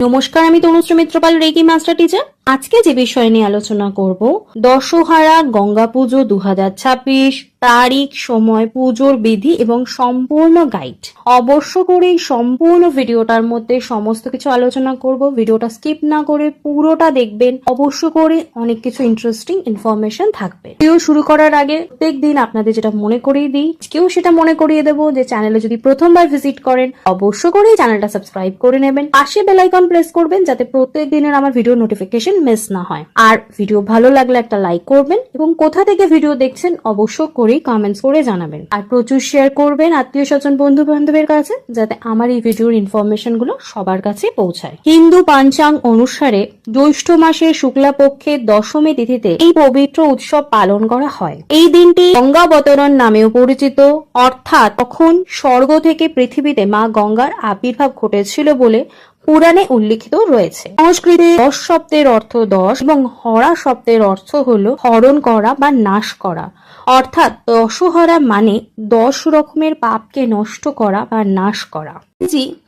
নমস্কার, আমি Tanushree Mitrapal, reiki master teacher. আজকে যে বিষয় নিয়ে আলোচনা করব, দশহারা গঙ্গা পুজো 2026, তারিখ, সময়, পুজোর বিধি এবং সম্পূর্ণ গাইড। অবশ্য করে এই সম্পূর্ণ ভিডিওটার মধ্যে সমস্ত কিছু আলোচনা করব। ভিডিওটা স্কিপ না করে পুরোটা দেখবেন। অবশ্য করে অনেক কিছু ইন্টারেস্টিং ইনফরমেশন থাকবে। ভিডিও শুরু করার আগে প্রত্যেক দিন আপনাদের যেটা মনে করিয়ে দিই, কেউ সেটা মনে করিয়ে দেবো যে চ্যানেলে যদি প্রথমবার ভিজিট করেন অবশ্য করে চ্যানেলটা সাবস্ক্রাইব করে নেবেন। পাশে বেল আইকন প্রেস করবেন যাতে প্রত্যেক দিনের আমার ভিডিও নোটিফিকেশন মিস না হয়। আর ভিডিও ভালো লাগলে একটা লাইক করবেন এবং কোথা থেকে ভিডিও দেখছেন অবশ্য করেই কমেন্টস করে জানাবেন। আর প্রচুর শেয়ার করবেন আত্মীয় স্বজন বন্ধু বান্ধবের কাছে যাতে আমার এই ভিডিওর ইনফরমেশন গুলো সবার কাছে পৌঁছায়। হিন্দু পাঞ্চাঙ্গ অনুসারে জ্যৈষ্ঠ মাসের শুক্লা পক্ষের দশমী তিথিতে এই পবিত্র উৎসব পালন করা হয়। এই দিনটি গঙ্গাবতরণ নামেও পরিচিত, অর্থাৎ তখন স্বর্গ থেকে পৃথিবীতে মা গঙ্গার আবির্ভাব ঘটেছিল বলে পুরাণে উল্লিখিত রয়েছে। সংস্কৃতে 10 শব্দের অর্থ 10 এবং হরা শব্দের অর্থ হলো হরণ করা বা নাশ করা, অর্থাৎ দশহরা মানে 10 রকমের পাপকে নষ্ট করা বা নাশ করা।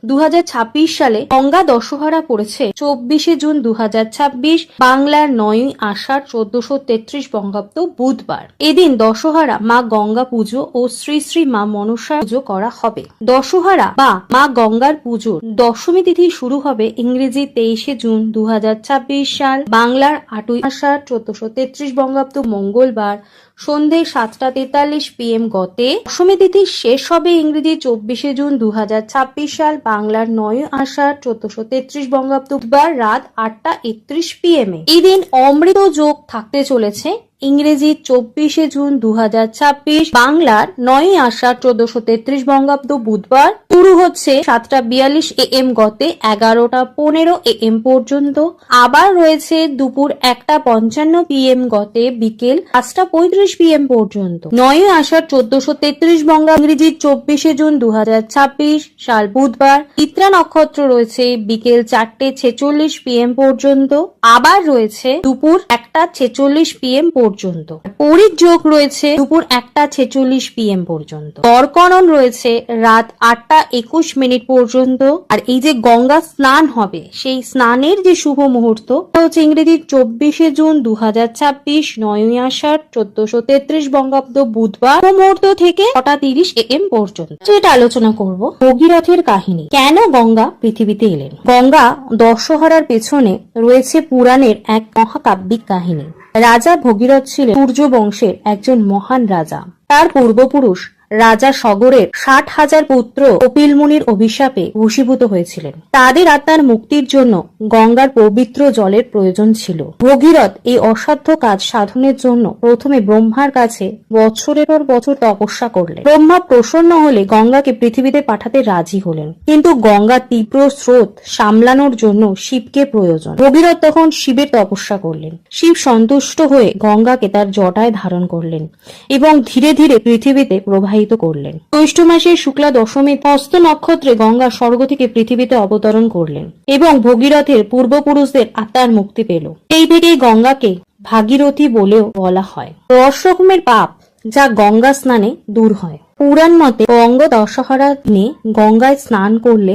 2026 সালে গঙ্গা দশহরা পড়েছে 24 জুন 2026, বাংলার 9 আষাঢ় 1433 বঙ্গাব্দ বুধবার। এদিন দশহরা মা গঙ্গা পুজো ও শ্রী শ্রী মা মনসা পুজো করা হবে। দশহরা বা মা গঙ্গার পুজোর দশমী তিথি শুরু হবে ইংরেজি 23 জুন 2026 সাল, বাংলার 8 আষাঢ় 1433 বঙ্গাব্দ মঙ্গলবার সন্ধে 7:43 PM গতে। দশমী তিথি শেষ হবে ইংরেজি 24 জুন 2026 সাল, বাংলার 9 আষাঢ় 1433 বঙ্গাব্দ বুধবার রাত 8:31 PM। এই দিন অমৃত যোগ থাকতে চলেছে ইংরেজি 24 জুন 2026, বাংলার 9 আষাঢ় 1433 বঙ্গাব্দ বুধবার। শুরু হচ্ছে 7:42 AM গতে 11:15 AM পর্যন্ত। আবার রয়েছে দুপুর 1:55 PM গতে বিকেল 5:35 PM পর্যন্ত। 9 আষাঢ় 1433 বঙ্গাব্দ ইংরেজি 24 জুন 2026 সাল বুধবার। চিত্রা নক্ষত্র রয়েছে বিকেল 4:46 PM পর্যন্ত। আবার রয়েছে দুপুর 1:46 PM পর্যন্ত। পরিযোগ রয়েছে দুপুর 1:46 PM পর্যন্ত। তর্কণন রয়েছে রাত 8:21 পর্যন্ত। আর এই যে গঙ্গা স্নান হবে সেই স্নানের যে শুভ মুহূর্ত হচ্ছে ইংরেজি 24 জুন 2026, 9 আষাঢ় 1433 বঙ্গাব্দ বুধবার মুহূর্ত থেকে 6:30 AM পর্যন্ত। যেটা আলোচনা করব ভগীরথের কাহিনী। কেন গঙ্গা পৃথিবীতে এলেন? গঙ্গা দশহরার পেছনে রয়েছে পুরাণের এক মহাকাব্যিক কাহিনী। রাজা ভগীরথ ছিলেন সূর্য বংশের একজন মহান রাজা। তার পূর্বপুরুষ রাজা সগরের 60,000 পুত্র কপিল মুনির অভিশাপে ভূষীভূত হয়েছিলেন। তাদের আত্মার মুক্তির জন্য গঙ্গার পবিত্র জলের প্রয়োজন ছিল। ভগীরথ এই অসাধ্য কাজ সাধনের জন্য প্রথমে ব্রহ্মার কাছে বছরের পর বছর তপস্যা করলেন। ব্রহ্মা প্রসন্ন হলে গঙ্গাকে পৃথিবীতে পাঠাতে রাজি হলেন, কিন্তু গঙ্গার তীব্র স্রোত সামলানোর জন্য শিবকে প্রয়োজন। ভগীরথ তখন শিবের তপস্যা করলেন। শিব সন্তুষ্ট হয়ে গঙ্গাকে তার জটায় ধারণ করলেন এবং ধীরে ধীরে পৃথিবীতে প্রবাহিত করলেন। জ্যৈষ্ঠ মাসের শুক্লা দশমী হস্ত নক্ষত্রে গঙ্গা স্বর্গ থেকে পৃথিবীতে অবতরণ করলেন এবং ভগীরথের পূর্বপুরুষদের আত্মার মুক্তি পেল। এই থেকেই গঙ্গাকে ভাগীরথী বলেও বলা হয়। 10 রকমের পাপ যা গঙ্গা স্নানে দূর হয়। পুরাণ মতে গঙ্গা দশহরা দিনে গঙ্গায় স্নান করলে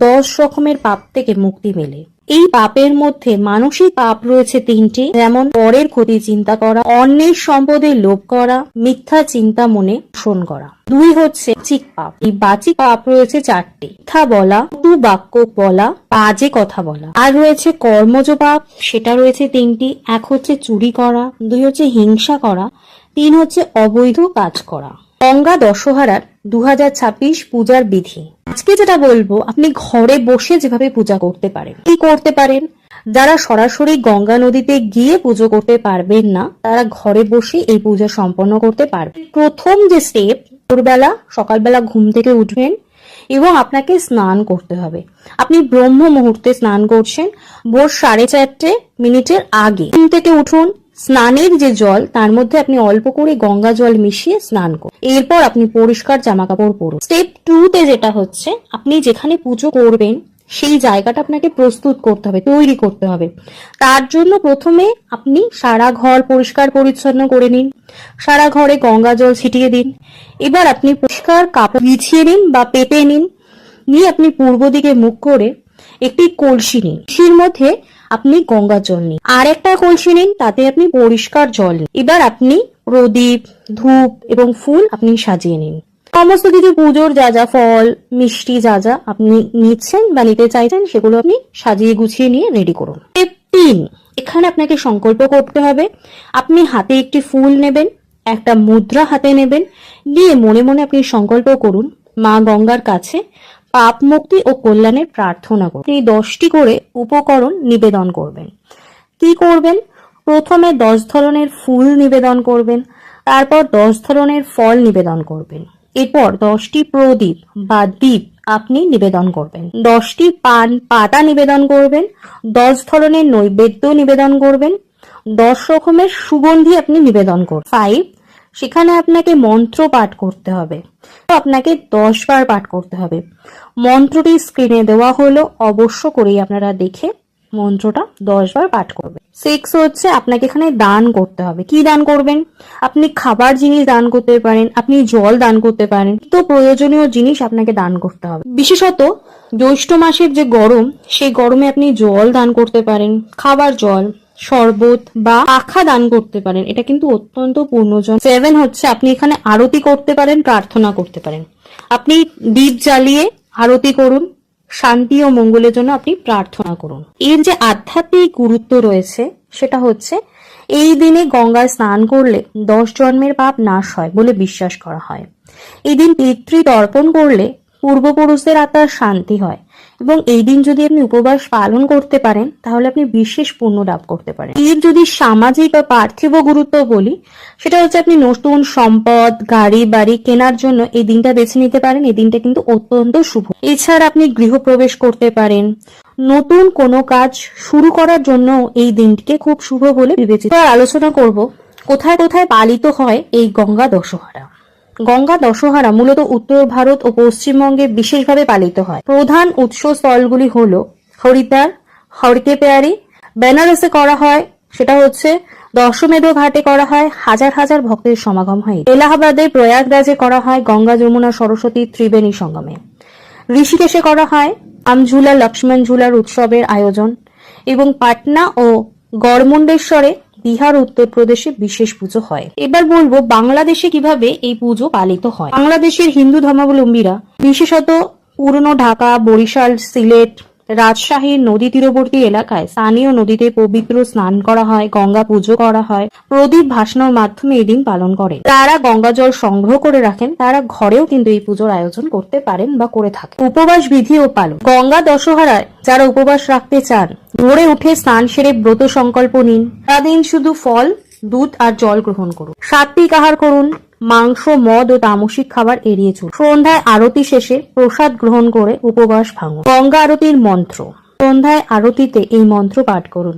10 রকমের পাপ থেকে মুক্তি মেলে। এই পাপের মধ্যে মানসিক পাপ রয়েছে 3টি, যেমন পরের ক্ষতি চিন্তা করা, অন্যের সম্পদের লোভ করা, মিথ্যা চিন্তা মনে পোষণ করা। 2 হচ্ছে বাচিক পাপ। এই বাচিক পাপ রয়েছে 4টি, মিথ্যা বলা, কটু বাক্য বলা, বাজে কথা বলা। আর রয়েছে কর্মজ পাপ, সেটা রয়েছে 3টি। 1 হচ্ছে চুরি করা, 2 হচ্ছে হিংসা করা, 3 হচ্ছে অবৈধ কাজ করা। গঙ্গা দশহরার 2026 পূজার বিধি। আজকে যেটা বলবো, আপনি ঘরে বসে যেভাবে পূজা করতে পারেন। কি করতে পারেন? যারা সরাসরি গঙ্গা নদীতে গিয়ে পুজো করতে পারবেন না তারা ঘরে বসে এই পূজা সম্পন্ন করতে পারবেন। প্রথম যে স্টেপ, ভোরবেলা সকালবেলা ঘুম থেকে উঠবেন এবং আপনাকে স্নান করতে হবে। আপনি ব্রহ্ম মুহূর্তে স্নান করছেন, ভোর 4:30 আগে ঘুম থেকে উঠুন। স্নানের যে জল তার মধ্যে আপনি অল্প করে গঙ্গা জল মিশিয়ে স্নান করুন। এরপর আপনি পরিষ্কার জামা কাপড় পরুন। স্টেপ 2 তে যেটা হচ্ছে, আপনি যেখানে পুজো করবেন সেই জায়গাটা আপনাকে প্রস্তুত করতে হবে, তৈরি করতে হবে। তার জন্য প্রথমে আপনি সারা ঘর পরিষ্কার পরিচ্ছন্ন করে নিন, সারা ঘরে গঙ্গা জল ছিটিয়ে দিন। এবার আপনি পরিষ্কার কাপড় বিছিয়ে নিন বা পেতে নিন, নিয়ে আপনি পূর্ব দিকে মুখ করে একটি কলসি নিন, কলসির মধ্যে আপনি গঙ্গা জল নিন, আর একটা কলসি নিন, তাতে আপনি পরিষ্কার জল নিন। এবার আপনি প্রদীপ, ধূপ এবং ফুল আপনি সাজিয়ে নিন। সমস্ত কিছু পুজোর যা যা ফল, মিষ্টি যা যা আপনি নিচ্ছেন বা নিতে চাইছেন সেগুলো আপনি সাজিয়ে গুছিয়ে নিয়ে রেডি করুন। স্টেপ 3, এখানে আপনাকে সংকল্প করতে হবে। আপনি হাতে একটি ফুল নেবেন, একটা মুদ্রা হাতে নেবেন, নিয়ে মনে মনে আপনি সংকল্প করুন মা গঙ্গার কাছে পাপ মুক্তি ও কল্যাণের প্রার্থনা করুন। এই 10টি করে উপকরণ নিবেদন করবেন। কি করবেন? প্রথমে 10 ধরনের ফুল নিবেদন করবেন, তারপর 10 ধরনের ফল নিবেদন করবেন, এরপর 10টি প্রদীপ বা দীপ আপনি নিবেদন করবেন, 10টি পান পাতা নিবেদন করবেন, 10 ধরনের নৈবেদ্য নিবেদন করবেন, 10 রকমের সুগন্ধি আপনি নিবেদন করবেন। 5, সেখানে আপনাকে মন্ত্র পাঠ করতে হবে, আপনাকে 10 বার পাঠ করতে হবে। মন্ত্রটি স্ক্রিনে দেওয়া হলো, অবশ্য করেই আপনারা দেখে মন্ত্রটা 10 বার পাঠ করবেন। 6 হচ্ছে আপনাকে এখানে দান করতে হবে। কি দান করবেন? আপনি খাবার জিনিস দান করতে পারেন, আপনি জল দান করতে পারেন, তো প্রয়োজনীয় জিনিস আপনাকে দান করতে হবে। বিশেষত জ্যৈষ্ঠ মাসের যে গরম, সেই গরমে আপনি জল দান করতে পারেন, খাবার জল, শরবত বা পাখা দান করতে পারেন, এটা কিন্তু অত্যন্ত পূর্ণজন। 7 হচ্ছে আপনি এখানে আরতি করতে পারেন, প্রার্থনা করতে পারেন। আপনি দীপ জ্বালিয়ে আরতি করুন, শান্তি ও মঙ্গলের জন্য আপনি প্রার্থনা করুন। এর যে আধ্যাত্মিক গুরুত্ব রয়েছে সেটা হচ্ছে এই দিনে গঙ্গায় স্নান করলে 10 জন্মের পাপ নাশ হয় বলে বিশ্বাস করা হয়। এই দিন পিতৃ তর্পণ করলে পূর্বপুরুষদের আত্মার শান্তি হয়, এবং এই দিন যদি আপনি উপবাস পালন করতে পারেন তাহলে আপনি বিশেষ পুণ্য লাভ করতে পারেন। এর যদি সামাজিক বা পার্থিব গুরুত্ব বলি, সেটা হচ্ছে আপনি নতুন সম্পদ, গাড়ি বাড়ি কেনার জন্য এই দিনটা বেছে নিতে পারেন। এই দিনটা কিন্তু অত্যন্ত শুভ। এছাড়া আপনি গৃহপ্রবেশ করতে পারেন, নতুন কোনো কাজ শুরু করার জন্য এই দিনটিকে খুব শুভ বলে বিবেচিত। আলোচনা করব কোথায় কোথায় পালিত হয় এই গঙ্গা দশহরা। গঙ্গা দশহরা মূলত উত্তর ভারত ও পশ্চিমবঙ্গে বিশেষভাবে পালিত হয়। প্রধান উৎসস্থলগুলি হলো হরিদ্বার, হরকে পেয়ারি, বেনারসে করা হয়, সেটা হচ্ছে দশমেধ ঘাটে করা হয়, হাজার হাজার ভক্তের সমাগম হয়। এলাহাবাদে প্রয়াগরাজে করা হয় গঙ্গা যমুনা সরস্বতী ত্রিবেণী সঙ্গমে। ঋষিকেশে করা হয় আমঝুলা লক্ষ্মণ ঝুলার উৎসবের আয়োজন, এবং পাটনা ও গড়মুন্ডেশ্বরে বিহার উত্তরপ্রদেশে বিশেষ পুজো হয়। এবার বলবো বাংলাদেশে কিভাবে এই পুজো পালিত হয়। বাংলাদেশের হিন্দু ধর্মাবলম্বীরা বিশেষত পুরনো ঢাকা, বরিশাল, সিলেট, রাজশাহীর নদী তীরবর্তী এলাকায় স্থানীয় নদীতে পবিত্র স্নান করা হয়, গঙ্গা পুজো করা হয়, প্রদীপ ভাসানোর মাধ্যমে এই দিন পালন করে। যারা গঙ্গা জল সংগ্রহ করে রাখেন তারা ঘরেও কিন্তু এই পুজোর আয়োজন করতে পারেন বা করে থাকেন। উপবাস বিধি ও পালন। গঙ্গা দশহরায় যারা উপবাস রাখতে চান, ভোরে উঠে স্নান সেরে ব্রত সংকল্প নিন। সারাদিন শুধু ফল, দুধ আর জল গ্রহণ করুন। সাত্বিক আহার করুন, মাংস, মদ ও তামসিক খাবার এড়িয়ে চলুন। সন্ধ্যায় আরতি শেষে প্রসাদ গ্রহণ করে উপবাস ভাঙুন। গঙ্গা আরতির মন্ত্র। সন্ধ্যায় আরতিতে এই মন্ত্র পাঠ করুন।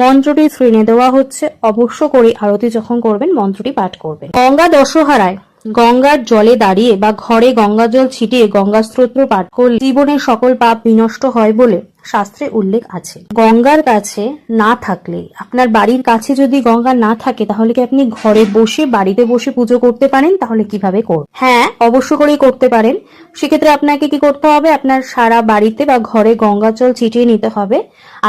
মন্ত্রটি স্ক্রিনে দেওয়া হচ্ছে, অবশ্য করে আরতি যখন করবেন মন্ত্রটি পাঠ করবেন। গঙ্গা দশহরায় গঙ্গার জলে দাঁড়িয়ে বা ঘরে গঙ্গা জল ছিটিয়ে গঙ্গা স্তোত্র পাঠ করলে জীবনের সকল পাপ বিনষ্ট হয় বলে শাস্ত্রে উল্লেখ আছে। গঙ্গার কাছে না থাকলে, আপনার বাড়ির কাছে যদি গঙ্গা না থাকে, তাহলে কি আপনি ঘরে বসে বাড়িতে বসে পুজো করতে পারেন? তাহলে কিভাবে করবেন? হ্যাঁ, অবশ্য করেই করতে পারেন। সেক্ষেত্রে আপনাকে কি করতে হবে? আপনার সারা বাড়িতে বা ঘরে গঙ্গা জল ছিটিয়ে নিতে হবে,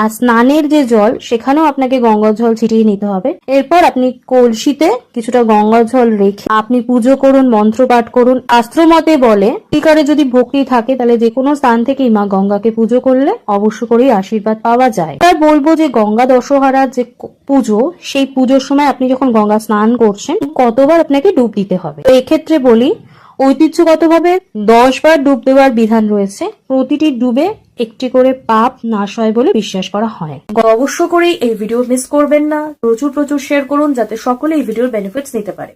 আর স্নানের যে জল সেখানেও আপনাকে গঙ্গা জল ছিটিয়ে নিতে হবে। এরপর আপনি কলসিতে কিছুটা গঙ্গা জল রেখে আপনি পুজো করুন, মন্ত্র পাঠ করুন। শাস্ত্র মতে বলে, সত্যিকারে যদি ভক্তি থাকে তাহলে যে কোনো স্থান থেকেই মা গঙ্গাকে পুজো করলে অবশ্য করেই আশীর্বাদ পাওয়া যায়। তাই বলবো যে গঙ্গা দশহরার যে পুজো, সেই পুজোর সময় আপনি যখন গঙ্গা স্নান করছেন কতবার আপনাকে ডুব দিতে হবে। তো এক্ষেত্রে বলি, ঐতিহ্যগতভাবে 10 বার ডুব দেওয়ার বিধান রয়েছে। প্রতিটি ডুবে একটি করে পাপ নাশ হয় বলে বিশ্বাস করা হয়। অবশ্য করেই এই ভিডিও মিস করবেন না, প্রচুর প্রচুর শেয়ার করুন যাতে সকলে এই ভিডিওর বেনিফিটস নিতে পারে।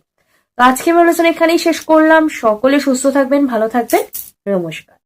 আজকে আমি আলোচনা এখানেই শেষ করলাম। সকলে সুস্থ থাকবেন, ভালো থাকবেন। নমস্কার।